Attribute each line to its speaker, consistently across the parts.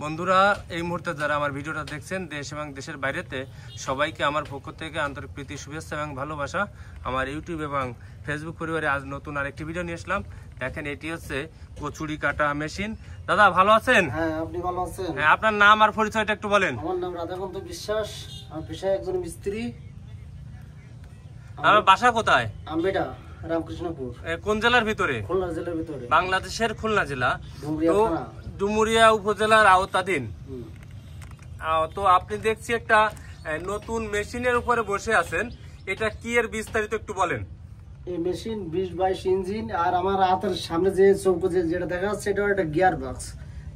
Speaker 1: বন্ধুরা, এই মুহূর্তে যারা আমার ভিডিওটা দেখছেন দেশ এবং দেশের বাইরেতে, সবাইকে আমার পক্ষ থেকে আন্তরিক প্রীতি, শুভেচ্ছা এবং ভালোবাসা। আমার ইউটিউব এবং ফেসবুক পরিবারে আজ নতুন আরেকটি ভিডিও নিয়ে আসলাম। দেখেন, এটি হচ্ছে কচুরি কাটা মেশিন। দাদা ভালো আছেন?
Speaker 2: হ্যাঁ, আপনি ভালো আছেন?
Speaker 1: হ্যাঁ, আপনার নাম আর পরিচয়টা একটু বলেন।
Speaker 2: আমার নাম রাধাকান্ত বিশ্বাস, আমি পেশায় একজন মিস্ত্রি।
Speaker 1: আমার বাসা কোথায়?
Speaker 2: আম্বেডা, রামকৃষ্ণপুর।
Speaker 1: কোন জেলার ভিতরে?
Speaker 2: খুলনা জেলার ভিতরে,
Speaker 1: বাংলাদেশের খুলনা জেলা,
Speaker 2: ডুমুরিয়া থানা,
Speaker 1: ডুমুরিয়া উপজেলার আওতাধীন। তো আপনি দেখছি একটা নতুন মেশিনের উপরে বসে আছেন, এটা কি এর বিস্তারিত একটু বলেন।
Speaker 2: এই মেশিন 20-22 ইঞ্জিন, আর আমার হাতের সামনে যে চৌকো যেটা দেখা যাচ্ছে এটা একটা গিয়ার বক্স।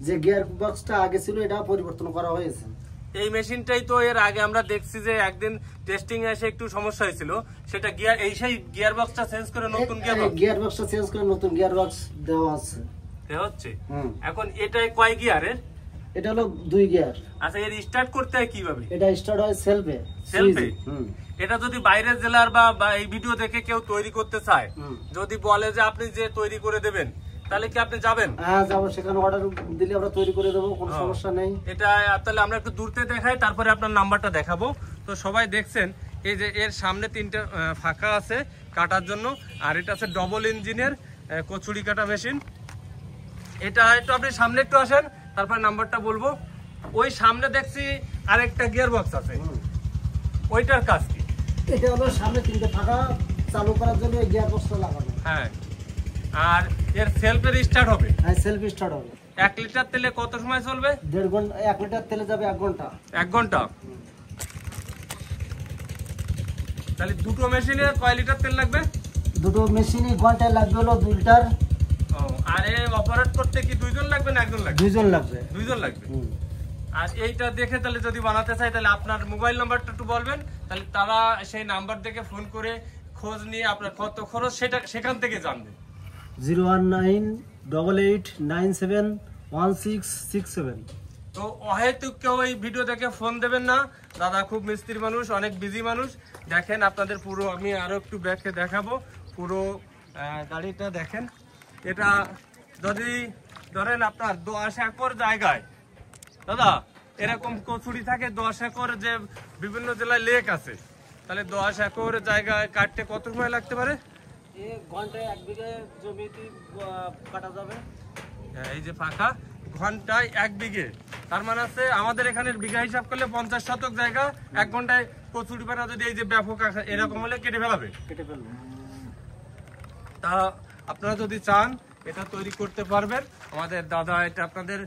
Speaker 2: যে গিয়ার বক্সটা আগে ছিল এটা পরিবর্তন করা হয়েছে।
Speaker 1: এই মেশিনটাই তো এর আগে আমরা দেখছি যে একদিন টেস্টিং এ এসে একটু সমস্যা হয়েছিল, সেটা গিয়ার এই সেই গিয়ার বক্সটা চেঞ্জ করে নতুন
Speaker 2: গিয়ার বক্সটা চেঞ্জ করে নতুন গিয়ার বক্স দেওয়া আছে।
Speaker 1: হচ্ছে এখন এটাই কয় গিয়ারের?
Speaker 2: এটা হলো 2 গিয়ার।
Speaker 1: আচ্ছা, এর স্টার্ট করতে হয় কিভাবে?
Speaker 2: এটা স্টার্ট হয় সেলফে।
Speaker 1: এটা যদি বাইরের জেলার বা এই ভিডিও দেখে কেউ তৈরি করতে চায়, যদি বলে যে আপনি যে তৈরি করে দেবেন, তাহলে কি আপনি যাবেন?
Speaker 2: হ্যাঁ, যাবো। সেখানে অর্ডার দিলে আমরা তৈরি করে দেবো, কোনো সমস্যা নেই।
Speaker 1: এটা তাহলে আমরা একটু দূরতে দেখাই, তারপরে আপনার নাম্বারটা দেখাবো। তো সবাই দেখছেন, এই যে এর সামনে 3টা ফাঁকা আছে কাটার জন্য, আর এটা আছে ডবল ইঞ্জিনের কচুরি কাটা মেশিন। এটা একটু আপনি সামনে একটু আসেন, তারপরে নাম্বারটা বলবো। ওই সামনে দেখছি আরেকটা গিয়ার বক্স আছে, ওইটার কাজ কি?
Speaker 2: এটা হলো সামনে 3টে ফাঁকা চালু করার জন্য এই গিয়ার বক্সটা লাগানো।
Speaker 1: হ্যাঁ, আর এর সেলফের স্টার্ট হবে?
Speaker 2: হ্যাঁ, সেলফ স্টার্ট হবে।
Speaker 1: 1 লিটার তেলে কত সময় চলবে?
Speaker 2: 1.5 ঘন্টা। 1 লিটার তেলে যাবে 1 ঘন্টা।
Speaker 1: 1 ঘন্টা। তাহলে দুটো মেশিনে কয় লিটার তেল লাগবে?
Speaker 2: দুটো মেশিনই ঘন্টায় লাগবে হলো 2 লিটার।
Speaker 1: আর অপারেট করতে কি 2 জন লাগবে না 1 জন লাগবে?
Speaker 2: 2 জন লাগবে।
Speaker 1: 2 জন লাগবে। আর এইটা দেখে তাহলে যদি বানাতে চাই, তাহলে আপনার মোবাইল নাম্বারটা একটু বলবেন, তাহলে তারা সেই নাম্বার থেকে ফোন করে খোঁজ নিয়ে আপনার কত খরচ সেটা সেখান থেকে জানবে।
Speaker 2: 01988971667।
Speaker 1: তো অহেতুক কেউ এই ভিডিও দেখে ফোন দেবেন না, দাদা খুব মিস্ত্রি মানুষ, অনেক বিজি মানুষ। দেখেন আপনাদের পুরো, আমি আরো একটু ব্যাকে দেখাবো পুরো গাড়িটা দেখেন। এটা যদি ধরেন আপনার 10 একর জায়গায়, দাদা এরকম কচুরি থাকে 10 একর, যে বিভিন্ন জেলায় লেক আছে, তাহলে 10 একর জায়গায় কাটতে কত সময় লাগতে পারে?
Speaker 2: ঘন্টায় 1 বিঘা জমিতে কাটা যাবে।
Speaker 1: হ্যাঁ, এই যে ফাঁকা, ঘন্টায় 1 বিঘে, তার মানে আছে আমাদের এখানে বিঘা হিসাব করলে 50 শতক জায়গা 1 ঘন্টায় কচুরি পানা যদি এই যে ব্যাপক এরকম হলে কেটে ফেলবে। তা আপনারা যদি চান এটা তৈরি করতে পারবেন, আমাদের দাদা এটা আপনাদের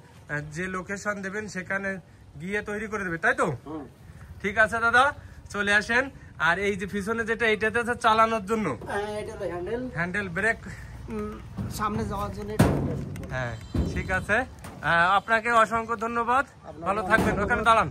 Speaker 1: যে লোকেশন দেবেন সেখানে গিয়ে তৈরি করে দেবে, তাই তো? ঠিক আছে দাদা, চলে আসেন। আর এই যে পিছনে যেটা, এইটাতে আছে চালানোর জন্য, হ্যান্ডেল ব্রেক
Speaker 2: সামনে যাওয়ার জন্য।
Speaker 1: হ্যাঁ, ঠিক আছে, আপনাকে অসংখ্য ধন্যবাদ, ভালো থাকবেন। ওখানে দাঁড়ান।